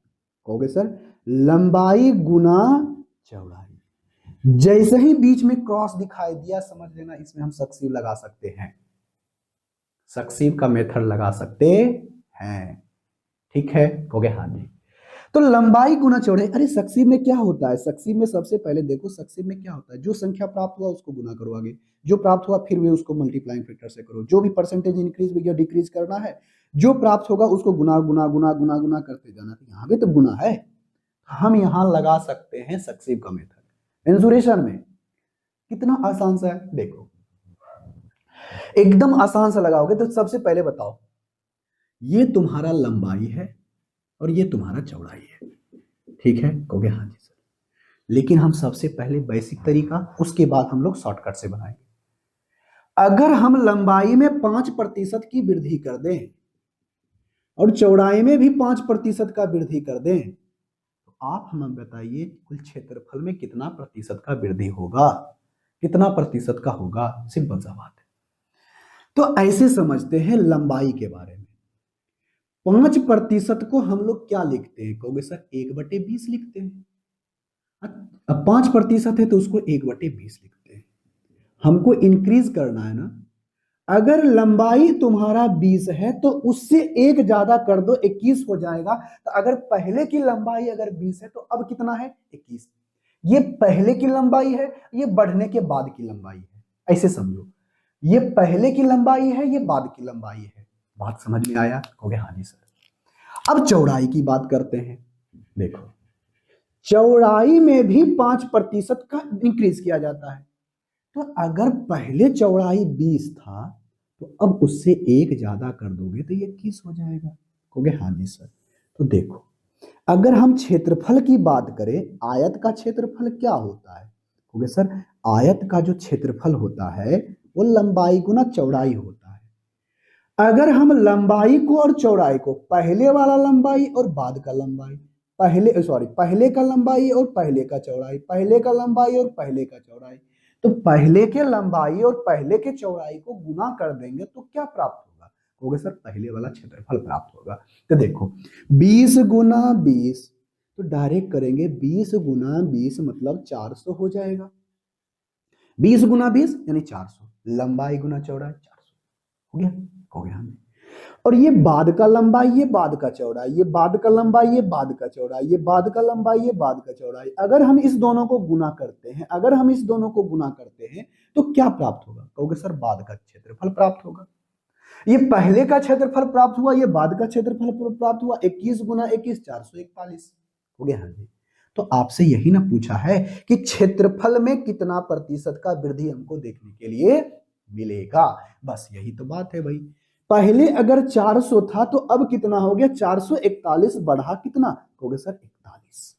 कहोगे सर लंबाई गुना चौड़ाई। जैसे ही बीच में क्रॉस दिखाई दिया, समझ लेना इसमें हम सक्सीव लगा सकते हैं, सक्सीव का मेथड लगा सकते हैं। ठीक है? कहोगे हाँ जी। तो लंबाई गुना चौड़ाई, अरे सक्सीव में क्या होता है? सक्सीव में सबसे पहले देखो, सक्सीव में क्या होता है? जो संख्या प्राप्त हुआ उसको गुना करो, आगे जो प्राप्त हुआ फिर वे उसको मल्टीप्लाइंग फैक्टर से करो, जो भी परसेंटेज इंक्रीज या डिक्रीज करना है, जो प्राप्त होगा उसको गुना गुना गुना गुना गुना करते जाना। तो यहाँ भी तो गुना है, हम यहाँ लगा सकते हैं सक्सीव का मेथड मेंसुरेशन में। कितना आसान सा है, देखो एकदम आसान सा लगाओगे। तो सबसे पहले बताओ, ये तुम्हारा लंबाई है और ये तुम्हारा चौड़ाई है, ठीक है? कहोगे हाँ जी सर। लेकिन हम सबसे पहले बेसिक तरीका, उसके बाद हम लोग शॉर्टकट से बनाएंगे। अगर हम लंबाई में 5% की वृद्धि कर दें और चौड़ाई में भी 5% का वृद्धि कर दें, तो आप हमें बताइए कुल क्षेत्रफल में कितना प्रतिशत का वृद्धि होगा, कितना प्रतिशत का होगा। सिंपल सा बात है। तो ऐसे समझते हैं लंबाई के बारे में। 5% को हम लोग क्या लिखते हैं, कहोगे सर 1/20 लिखते हैं। अब 5% है तो उसको 1/20 लिखते हैं। हमको इंक्रीज करना है ना। अगर लंबाई तुम्हारा 20 है तो उससे एक ज्यादा कर दो, 21 हो जाएगा। तो अगर पहले की लंबाई अगर 20 है तो अब कितना है, 21। ये पहले की लंबाई है, ये बढ़ने के बाद की लंबाई है। ऐसे समझो, ये पहले की लंबाई है, ये बाद की लंबाई है। बात समझ में आया, कहोगे हाँ जी सर। अब चौड़ाई की बात करते हैं। देखो, चौड़ाई में भी 5% का इंक्रीज किया जाता है। तो अगर पहले चौड़ाई 20 था तो अब उससे एक ज्यादा कर दोगे तो ये 21 हो जाएगा। कहोगे हाँ जी सर। तो देखो, अगर हम क्षेत्रफल की बात करें, आयत का क्षेत्रफल क्या होता है, कहोगे सर आयत का जो क्षेत्रफल होता है वो लंबाई गुना चौड़ाई होता है। अगर हम लंबाई को और चौड़ाई को, पहले वाला लंबाई और बाद का लंबाई, पहले का लंबाई और पहले का चौड़ाई, पहले का लंबाई और पहले का चौड़ाई, तो पहले के लंबाई और पहले के चौड़ाई को गुना कर देंगे तो क्या प्राप्त होगा, कहोगे सर पहले वाला क्षेत्रफल प्राप्त होगा। तो देखो 20 गुना 20, तो डायरेक्ट करेंगे 20 गुना 20 मतलब 400 हो जाएगा। 20 गुना 20 यानी 400, लंबाई गुना चौड़ाई 400 हो गया, हो गया हमें। और ये बाद का लंबाई, ये बाद का चौड़ाई, ये बाद का लंबाई, ये बाद का चौड़ाई, ये बाद का लंबाई, ये बाद का चौड़ाई। अगर हम इस दोनों को गुना करते हैं, अगर हम इस दोनों को गुना करते हैं तो क्या प्राप्त होगा, कहोगे सर बाद का क्षेत्रफल प्राप्त होगा। ये पहले का क्षेत्रफल प्राप्त हुआ, ये बाद का क्षेत्रफल प्राप्त हुआ। 21 गुना 21 441 हो गया। हाँ जी। तो आपसे यही ना पूछा है कि क्षेत्रफल में कितना प्रतिशत का वृद्धि हमको देखने के लिए मिलेगा। बस यही तो बात है भाई। पहले अगर 400 था तो अब कितना हो गया, 441 बढ़ा कितना, कहोगे सर 41।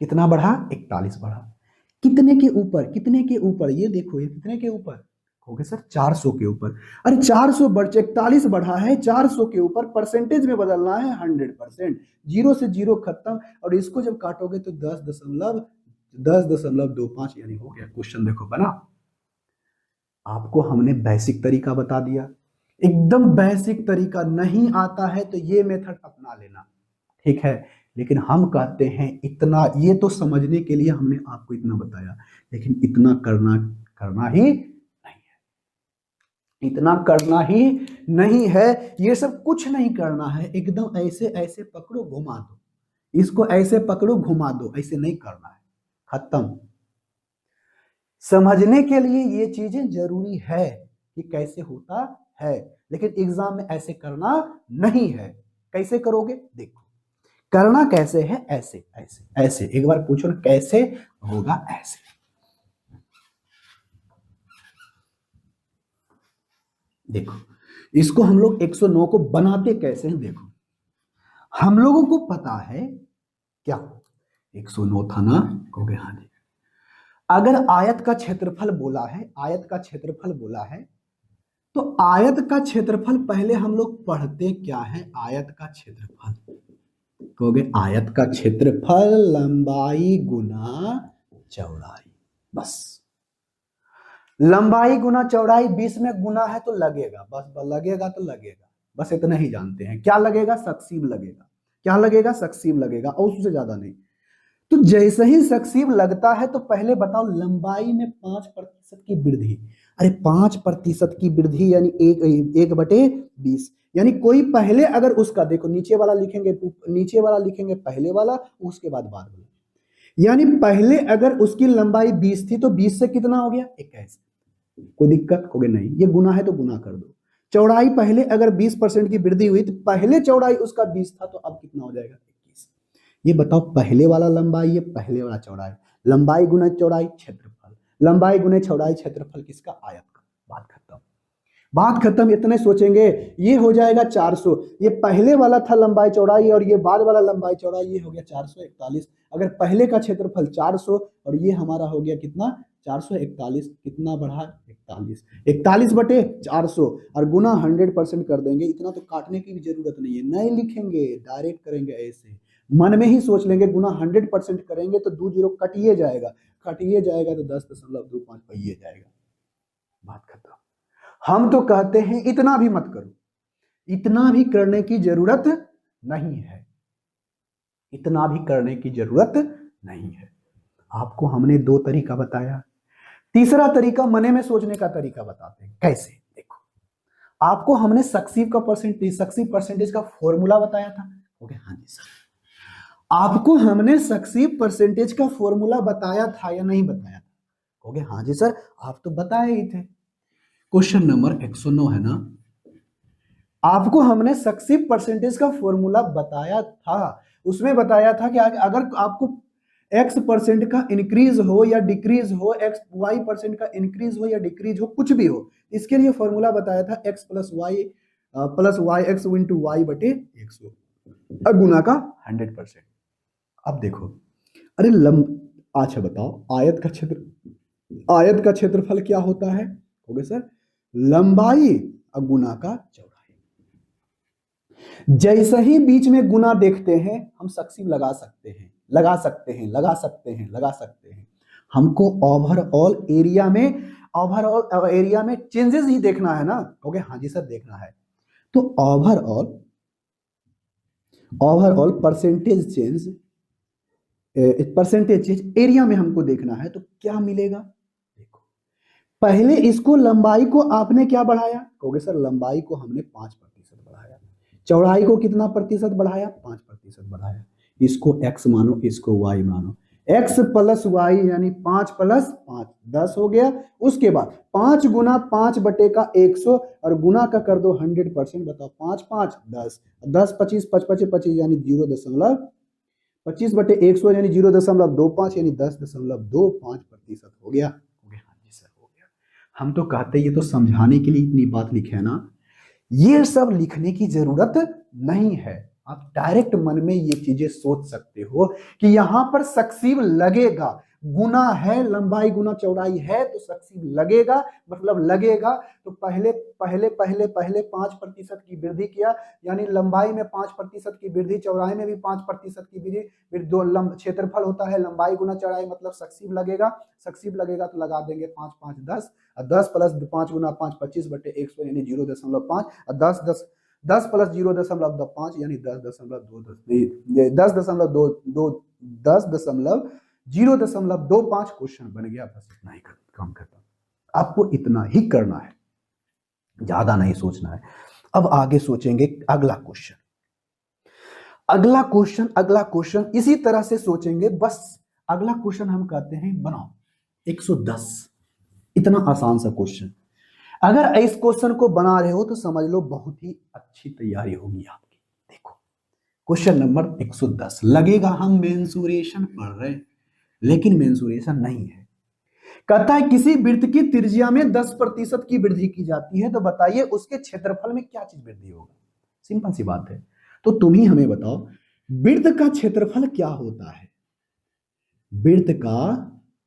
कितना बढ़ा, 41 बढ़ा। कितने के ऊपर, कितने के ऊपर, ये देखो ये कितने के ऊपर, कहोगे सर 400 के ऊपर। अरे 400 बढ़ 41 बढ़ा है 400 के ऊपर, परसेंटेज में बदलना है 100%, जीरो से जीरो खत्म। और इसको जब काटोगे तो 10.25 यानी हो गया। क्वेश्चन देखो बना। आपको हमने बेसिक तरीका बता दिया, एकदम बेसिक तरीका। नहीं आता है तो ये मेथड अपना लेना, ठीक है। लेकिन हम कहते हैं इतना, ये तो समझने के लिए हमने आपको इतना बताया, लेकिन इतना करना करना ही नहीं है, इतना करना ही नहीं है। ये सब कुछ नहीं करना है, एकदम ऐसे ऐसे पकड़ो घुमा दो, इसको ऐसे पकड़ो घुमा दो, ऐसे नहीं करना है, खत्म। समझने के लिए ये चीजें जरूरी है कि कैसे होता है, लेकिन एग्जाम में ऐसे करना नहीं है। कैसे करोगे, देखो करना कैसे है, ऐसे ऐसे ऐसे। एक बार पूछो ना कैसे होगा, ऐसे। देखो इसको हम लोग 109 को बनाते कैसे हैं, देखो हम लोगों को पता है क्या, 109 था ना, कहोगे हाँ जी। अगर आयत का क्षेत्रफल बोला है, आयत का क्षेत्रफल बोला है, तो आयत का क्षेत्रफल पहले हम लोग पढ़ते क्या है, आयत का क्षेत्रफल, कहोगे आयत का क्षेत्रफल लंबाई गुना चौड़ाई। बस लंबाई गुना चौड़ाई, 20 में गुना है तो लगेगा, बस लगेगा तो लगेगा, बस इतना ही जानते हैं। क्या लगेगा, सक्सीब लगेगा। क्या लगेगा, सक्सीब लगेगा, और उससे ज्यादा नहीं। तो जैसे ही सक्सीब लगता है तो पहले बताओ लंबाई में 5% की वृद्धि। अरे 5% की वृद्धि यानी 1/20, यानी कोई पहले अगर उसका, देखो नीचे वाला लिखेंगे, नीचे वाला लिखेंगे पहले वाला, उसके बाद वाला। यानी पहले अगर उसकी लंबाई 20 थी तो 20 से कितना हो गया, 21। कोई दिक्कत, हो गया नहीं, ये गुना है तो गुना कर दो। चौड़ाई पहले अगर 20% की वृद्धि हुई तो पहले चौड़ाई उसका 20 था तो अब कितना हो जाएगा, 21। ये बताओ पहले वाला लंबाई, ये पहले वाला चौड़ाई, लंबाई गुना चौड़ाई क्षेत्रफल, लंबाई गुना चौड़ाई क्षेत्रफल किसका, आयत का। बात खत्म, बात खत्म। इतने सोचेंगे, ये हो जाएगा 400, ये पहले वाला था लंबाई चौड़ाई और ये बाद वाला लंबाई चौड़ाई, ये हो गया 441। अगर पहले का क्षेत्रफल 400 और ये हमारा हो गया कितना, 441, कितना बढ़ा, 41। 41/400 और गुना 100% कर देंगे। इतना तो काटने की भी जरूरत नहीं है, नहीं लिखेंगे, डायरेक्ट करेंगे ऐसे। मन में ही सोच लेंगे, गुना 100% करेंगे तो 2 जीरो कटिए जाएगा, कटिए जाएगा तो 10.25 पाइए जाएगा, बात खत्म। हम तो कहते हैं इतना भी मत करो, इतना भी करने की जरूरत नहीं है, इतना भी करने की जरूरत नहीं है। आपको हमने 2 तरीका बताया, तीसरा तरीका मने में सोचने का तरीका बताते हैं। कैसे? देखो, आपको हमने सक्सीव परसेंटेज का फॉर्मूला बताया था। ओके, हाँ जी सर, आपको हमने सक्सीव परसेंटेज का फॉर्मूला बताया था या नहीं बताया था? ओके, हाँ जी सर, आप तो बताए ही थे। क्वेश्चन नंबर 109 है ना, आपको हमने सक्सीव परसेंटेज का फॉर्मूला बताया था। उसमें बताया था कि अगर आपको x परसेंट का इंक्रीज हो या डिक्रीज हो, y परसेंट का इंक्रीज हो या डिक्रीज हो, कुछ भी हो, इसके लिए फॉर्मूला बताया था x plus y x into y बटे एक्स गुना का 100%। अब देखो, अरे अच्छा बताओ, आयत का क्षेत्रफल क्या होता है? ओके सर, लंबाई गुना का चौड़ाई। जैसे ही बीच में गुना देखते हैं हम सक्सीव लगा सकते हैं, लगा सकते हैं, लगा सकते हैं, लगा सकते हैं। हमको ओवरऑल एरिया में चेंजेस ही देखना है ना। ओके, हाँ जी सर, देखना है। तो ओवरऑल परसेंटेज चेंज एरिया में हमको देखना है, तो क्या मिलेगा? देखो, पहले इसको लंबाई को आपने क्या बढ़ाया? कहोगे सर लंबाई को हमने 5% बढ़ाया, चौड़ाई को कितना प्रतिशत बढ़ाया? 5% बढ़ाया। इसको x मानो, इसको y मानो, x प्लस वाई यानी 5 प्लस 5 10 हो गया। उसके बाद 5 गुना 5 बटे का 100 और गुना का कर दो 100%। बताओ, 5 5 10 10 25 25 25 यानी 0.25 बटे 100 यानी 0.25 यानी 10.25% हो गया। हाँ जी सर, हो गया। हम तो कहते ये तो समझाने के लिए इतनी बात लिखे है ना, ये सब लिखने की जरूरत नहीं है। आप डायरेक्ट मन में ये चीजें सोच सकते हो कि यहां पर सक्सीव लगेगा, गुना है, लंबाई गुना चौड़ाई है तो सक्सीव लगेगा, मतलब लगेगा। तो पहले पहले पहले पहले 5% की वृद्धि किया, यानी लंबाई में 5% की वृद्धि, चौड़ाई में भी 5% की वृद्धि, फिर दो क्षेत्रफल होता है लंबाई गुना चौड़ाई, मतलब सक्सीव लगेगा। सक्सीव लगेगा तो लगा देंगे 5 5 10, 10 प्लस 5 गुना 5 25 बटे 100 यानी 0.5, 10 प्लस 0.5 यानी 10.25। क्वेश्चन बन गया। बस इतना ही काम करता, आपको इतना ही करना है, ज्यादा नहीं सोचना है। अब आगे सोचेंगे अगला क्वेश्चन, अगला क्वेश्चन इसी तरह से सोचेंगे। बस अगला क्वेश्चन हम कहते हैं बनाओ 110। इतना आसान सा क्वेश्चन, अगर इस क्वेश्चन को बना रहे हो तो समझ लो बहुत ही अच्छी तैयारी होगी आपकी। देखो, क्वेश्चन नंबर 110, लगेगा हम मेंसुरेशन पढ़ रहे, लेकिन मेंसुरेशन नहीं है। कहता है किसी वृत्त की त्रिज्या में 10% की वृद्धि की जाती है, तो बताइए उसके क्षेत्रफल में क्या चीज वृद्धि होगा? सिंपल सी बात है। तो तुम ही हमें बताओ, वृत्त का क्षेत्रफल क्या होता है? वृत्त का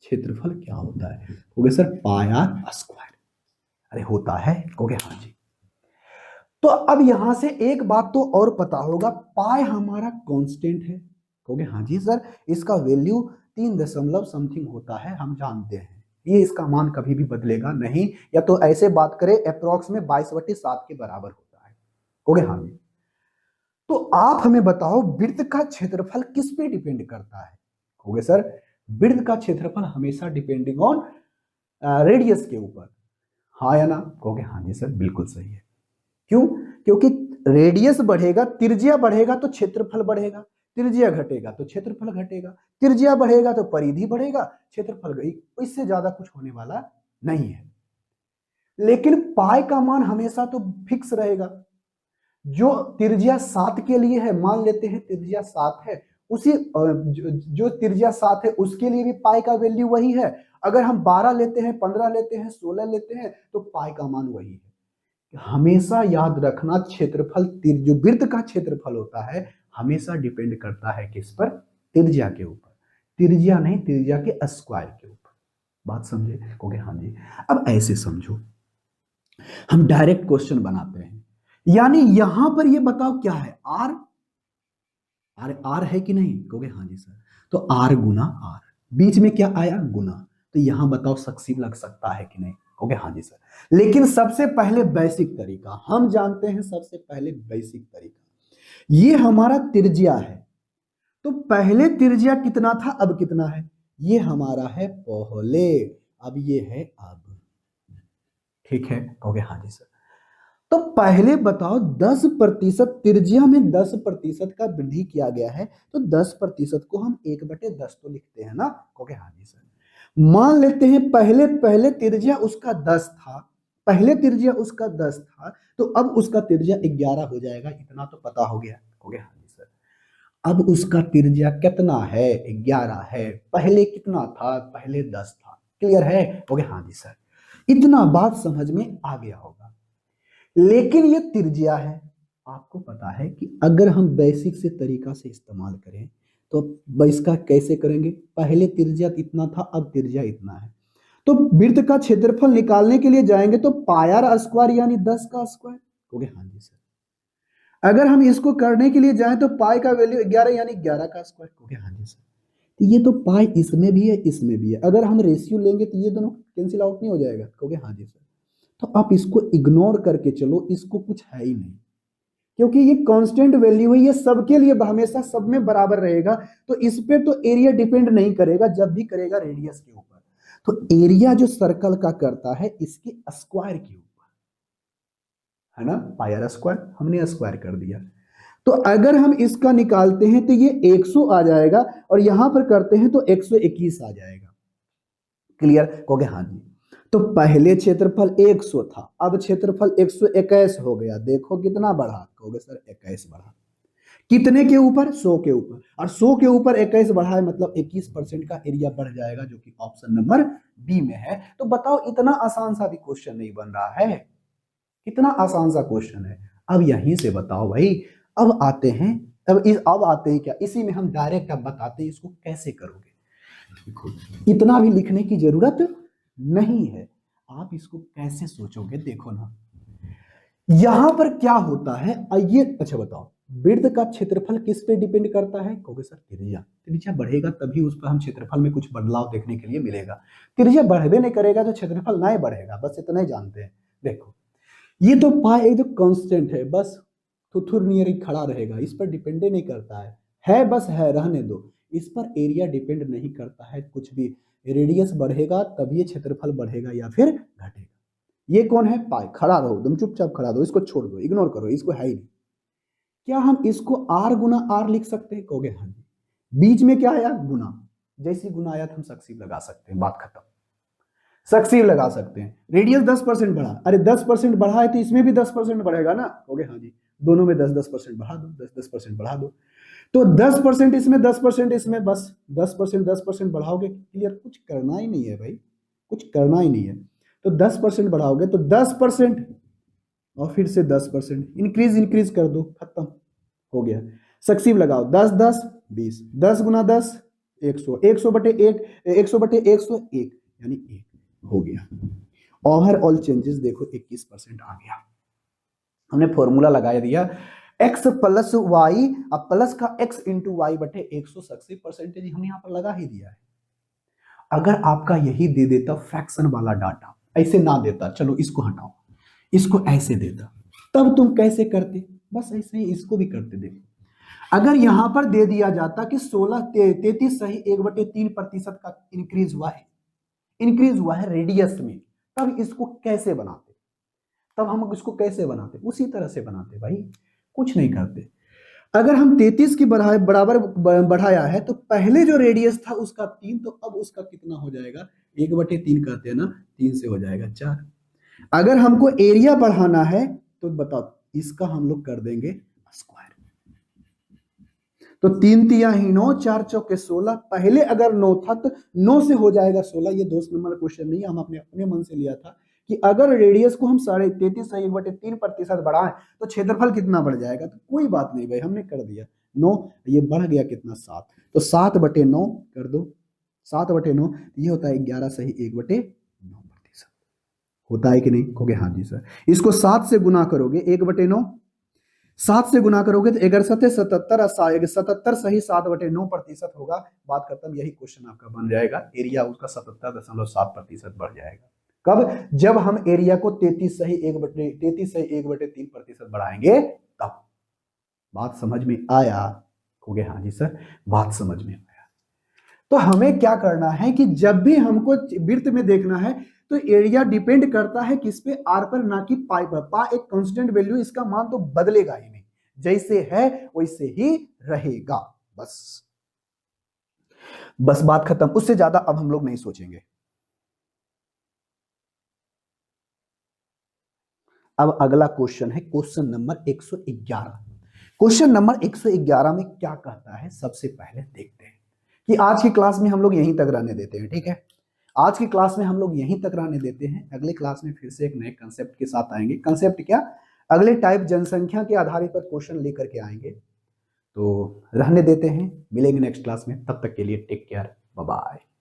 क्षेत्रफल क्या होता है? कहोगे सर पाई आर स्क्वायर। अरे होता है? कहोगे हाँ जी। तो अब यहां से एक बात तो और पता होगा, पाई हमारा कांस्टेंट है। कहोगे हाँ जी सर, इसका वैल्यू 3 दशमलव समथिंग होता है, हम जानते हैं ये इसका मान कभी भी बदलेगा नहीं, या तो ऐसे बात करें अप्रोक्स में 22/7 के बराबर होता है। कहोगे हाँ जी। तो आप हमें बताओ वृत्त का क्षेत्रफल किस पे डिपेंड करता है? कहोगे सर वृत्त का क्षेत्रफल हमेशा डिपेंडिंग ऑन रेडियस के ऊपर, हाँ या ना? कहोगे हाँ जी सर, बिल्कुल सही है। क्यों? क्योंकि रेडियस बढ़ेगा, त्रिज्या बढ़ेगा तो क्षेत्रफल बढ़ेगा, त्रिज्या घटेगा तो क्षेत्रफल घटेगा, त्रिज्या बढ़ेगा तो परिधि बढ़ेगा, क्षेत्रफल गई, इससे ज्यादा कुछ होने वाला नहीं है। लेकिन पाई का मान हमेशा तो फिक्स रहेगा। जो त्रिज्या 7 के लिए है, मान लेते हैं त्रिज्या 7 है, उसी जो त्रिज्या 7 है उसके लिए भी पाई का वैल्यू वही है। अगर हम 12 लेते हैं, 15 लेते हैं, 16 लेते हैं, तो पाई का मान वही है। हमेशा याद रखना, क्षेत्रफल जो वृत्त का क्षेत्रफल होता है हमेशा डिपेंड करता है किस पर? त्रिज्या के ऊपर, त्रिज्या नहीं, त्रिज्या के स्क्वायर के ऊपर। बात समझे? कहोगे हाँ जी। अब ऐसे समझो, हम डायरेक्ट क्वेश्चन बनाते हैं, यानी यहां पर ये बताओ क्या है? आर आर आर है कि नहीं, कहोगे हाँ जी सर। तो आर गुना आर, बीच में क्या आया, गुना, तो यहां बताओ सक्सीव लग सकता है कि नहीं, कहोगे हाँ जी सर। लेकिन सबसे पहले बेसिक तरीका हम जानते हैं, सबसे पहले बेसिक तरीका, ये हमारा त्रिज्या है, तो पहले त्रिज्या कितना था, अब कितना है, ये हमारा है पहले, अब ये है अब, ठीक है, कहोगे हाँ जी सर। तो पहले बताओ 10% त्रिज्या में 10% का वृद्धि किया गया है, तो 10% को हम 1/10 तो लिखते हैं ना, कहोगे हाँ जी सर। मान लेते हैं पहले पहले त्रिज्या उसका 10 था, पहले त्रिज्या उसका 10 था, तो अब उसका त्रिज्या 11 हो जाएगा, इतना तो पता हो गया, कहोगे हाँ जी सर। अब उसका त्रिज्या कितना है, 11 है, पहले कितना था, पहले 10 था, क्लियर है, कहोगे हाँ जी सर। इतना बात समझ में आ गया होगा। लेकिन ये त्रिज्या है, आपको पता है कि अगर हम बेसिक से तरीका से इस्तेमाल करें तो इसका कैसे करेंगे, पहले त्रिज्या इतना था, अब त्रिज्या इतना है, तो वृत्त का क्षेत्रफल निकालने के लिए जाएंगे तो पायर स्क्वायर यानी 10 का स्क्वायर, कहोगे हाँ जी सर। अगर हम इसको करने के लिए जाएं तो पाई का वैल्यू 11 यानी 11 का स्क्वायर, कहोगे हाँ जी सर। तो ये तो पाई इसमें भी है, इसमें भी है, अगर हम रेशियो लेंगे तो ये दोनों कैंसिल आउट नहीं हो जाएगा, कहोगे हाँ जी सर। तो आप इसको इग्नोर करके चलो, इसको कुछ है ही नहीं, क्योंकि ये कांस्टेंट वैल्यू है, ये सबके लिए हमेशा सब में बराबर रहेगा, तो इस पे तो एरिया डिपेंड नहीं करेगा, जब भी करेगा रेडियस के ऊपर, तो एरिया जो सर्कल का करता है इसके स्क्वायर के ऊपर, है ना, पायर स्क्वायर, हमने स्क्वायर कर दिया। तो अगर हम इसका निकालते हैं तो ये 100 आ जाएगा, और यहां पर करते हैं तो 121 आ जाएगा, क्लियर, कहोगे हाँ जी। तो पहले क्षेत्रफल 100 था, अब क्षेत्रफल 121 हो गया, देखो कितना बढ़ा, कहोगे सर 21 बढ़ा, कितने के ऊपर, 100 के ऊपर, और 100 के ऊपर 21 बढ़ा है, मतलब 21% का एरिया बढ़ जाएगा, जो कि ऑप्शन नंबर बी में है। तो बताओ इतना आसान सा भी क्वेश्चन नहीं बन रहा है, कितना आसान सा क्वेश्चन है। अब यहीं से बताओ भाई, अब आते हैं, अब आते हैं क्या, इसी में हम डायरेक्ट अब बताते हैं इसको कैसे करोगे, देखो इतना भी लिखने की जरूरत नहीं है, आप इसको कैसे सोचोगे, देखो ना, यहां पर क्या होता है, ये अच्छा बताओ, वृत्त का क्षेत्रफल किस पे डिपेंड करता है, कहोगे सर त्रिज्या, त्रिज्या बढ़ेगा तभी उस पर हम क्षेत्रफल में कुछ बदलाव देखने के लिए मिलेगा, त्रिज्या बढ़े नहीं करेगा तो क्षेत्रफल नहीं बढ़ेगा, बस इतना ही जानते हैं। देखो ये तो पाई एक जो कांस्टेंट है, बस थुथुर नियर ही खड़ा रहेगा, इस पर डिपेंड नहीं करता है बस है, रहने दो, इस पर एरिया डिपेंड नहीं करता है कुछ भी, रेडियस बढ़ेगा तभी ये क्षेत्रफल बढ़ेगा या फिर घटेगा। ये कौन है, पाई, खड़ा रहो तुम, चुपचाप खड़ा रहो, इसको छोड़ दो, इग्नोर करो, इसको है ही नहीं। क्या हम इसको आर गुना आर लिख सकते हैं, कहोगे हाँ जी, बीच में क्या आया, गुना, जैसी गुना आया तो हम सक्सीव लगा सकते हैं, बात खत्म, सक्सीव लगा सकते हैं। रेडियस 10% बढ़ा, अरे 10% बढ़ा है तो इसमें भी 10% बढ़ेगा ना, कहोगे हाँ जी, दोनों में 10-10% बढ़ा दो, 10-10% बढ़ा दो, तो 10% इसमें 10% इसमें, बस 10% 10% बढ़ाओगे, क्लियर, कुछ करना ही नहीं है भाई, कुछ करना ही नहीं है। तो 10% बढ़ाओगे तो 10% और फिर से 10% इंक्रीज इंक्रीज कर दो, खत्म हो गया, सक्सीव लगाओ, 10-10-20, 10 गुना 10 100, 100/1, 100/101 यानी 1 हो गया। ओवरऑल चेंजेस देखो 21% आ गया, हमने फॉर्मूला लगा दिया, x प्लस वाई अब प्लस का x इंटू वाई बटे 100 सक्सीव परसेंटेज हमने यहाँ पर लगा ही दिया है। अगर आपका यही दे देता फ्रैक्शन वाला डाटा, ऐसे ना देता, चलो इसको हटाओ, इसको ऐसे देता, तब तुम कैसे करते, बस ऐसे ही इसको भी करते। देखो अगर यहां पर दे दिया जाता कि 33 सही 1/3% का इंक्रीज हुआ है रेडियस में, तब इसको कैसे बनाते, तब हम इसको कैसे बनाते, उसी तरह से बनाते भाई, कुछ नहीं करते। अगर हम 33 की बराबर बढ़ाया है तो पहले जो रेडियस था उसका 3, तो अब उसका कितना हो जाएगा, 1/3 कहते हैं ना, 3 से हो जाएगा 4। अगर हमको एरिया बढ़ाना है तो बताओ, इसका हम लोग कर देंगे स्क्वायर, तो 3 तिया ही 9, 4 चौके 16, पहले अगर 9 था तो 9 से हो जाएगा 16, ये 2 नंबर क्वेश्चन नहीं है, हम अपने अपने मन से लिया था कि अगर रेडियस को हम 33.5 सही 1/3% बढ़ाएं तो क्षेत्रफल कितना बढ़ जाएगा, तो कोई बात नहीं भाई, हमने कर दिया 9, ये बढ़ गया कितना 7, तो 7/9 कर दो, 7/9 ये होता है 11 सही 1/9%, होता है कि नहीं, कहोगे हाँ जी सर। इसको 7 से गुना करोगे 1/9, 7 से गुना करोगे तो 11 77 77 सही 7/9% होगा। बात खत्म। यही क्वेश्चन आपका बन जाएगा। एरिया उसका 77.7% बढ़ जाएगा। कब? जब हम एरिया को 33 सही 1/3% बढ़ाएंगे तब। बात समझ में आया? हो गया? हाँ जी सर, बात समझ में आया। तो हमें क्या करना है कि जब भी हमको वृत्त में देखना है तो एरिया डिपेंड करता है किस पे? आर पर, ना कि पाई पर। पा एक कांस्टेंट वैल्यू, इसका मान तो बदलेगा ही नहीं, जैसे है वैसे ही रहेगा। बस बस बात खत्म। उससे ज्यादा अब हम लोग नहीं सोचेंगे। अब अगला क्वेश्चन है क्वेश्चन नंबर 111। क्वेश्चन नंबर 111 में क्या कहता है सबसे पहले देखते हैं कि आज की क्लास में हम लोग यहीं तक रहने देते हैं, ठीक है? आज की क्लास में हम लोग यहीं तक रहने देते हैं। अगले क्लास में फिर से एक नए कंसेप्ट के साथ आएंगे। कंसेप्ट क्या? अगले टाइप जनसंख्या के आधारित पर क्वेश्चन लेकर के आएंगे। तो रहने देते हैं, मिलेंगे नेक्स्ट क्लास में। तब तक के लिए टेक केयर, बाय बाय।